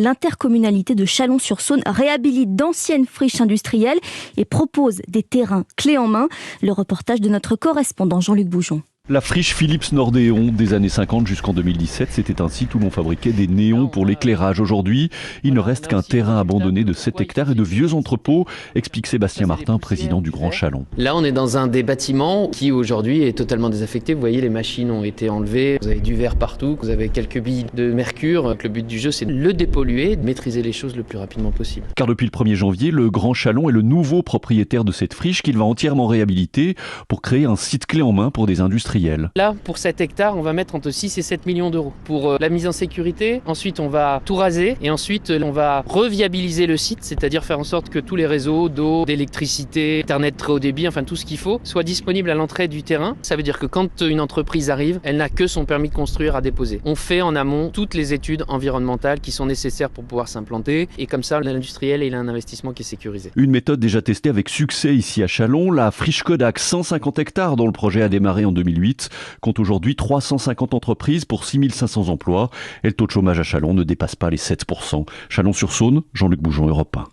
l'intercommunalité de Chalon-sur-Saône réhabilite d'anciennes friches industrielles et propose des terrains clés en main. Le reportage de notre correspondant Jean-Luc Boujon. La friche Philips Nordéon des années 50 jusqu'en 2017, c'était un site où l'on fabriquait des néons pour l'éclairage. Aujourd'hui, il ne reste qu'un terrain abandonné de 7 hectares et de vieux entrepôts, explique Sébastien Martin, président du Grand Chalon. Là, on est dans un des bâtiments qui aujourd'hui est totalement désaffecté. Vous voyez, les machines ont été enlevées, vous avez du verre partout, vous avez quelques billes de mercure. Le but du jeu, c'est de le dépolluer, de maîtriser les choses le plus rapidement possible. Car depuis le 1er janvier, le Grand Chalon est le nouveau propriétaire de cette friche qu'il va entièrement réhabiliter pour créer un site clé en main pour des industriels. Là, pour 7 hectares, on va mettre entre 6 et 7 millions d'euros pour la mise en sécurité. Ensuite, on va tout raser et ensuite, on va reviabiliser le site, c'est-à-dire faire en sorte que tous les réseaux d'eau, d'électricité, Internet très haut débit, enfin tout ce qu'il faut, soit disponible à l'entrée du terrain. Ça veut dire que quand une entreprise arrive, elle n'a que son permis de construire à déposer. On fait en amont toutes les études environnementales qui sont nécessaires pour pouvoir s'implanter et comme ça, l'industriel, il a un investissement qui est sécurisé. Une méthode déjà testée avec succès ici à Chalon, la friche Kodak, 150 hectares dont le projet a démarré en 2008. Compte aujourd'hui 350 entreprises pour 6500 emplois et le taux de chômage à Chalon ne dépasse pas les 7%. Chalon-sur-Saône, Jean-Luc Boujon, Europe 1.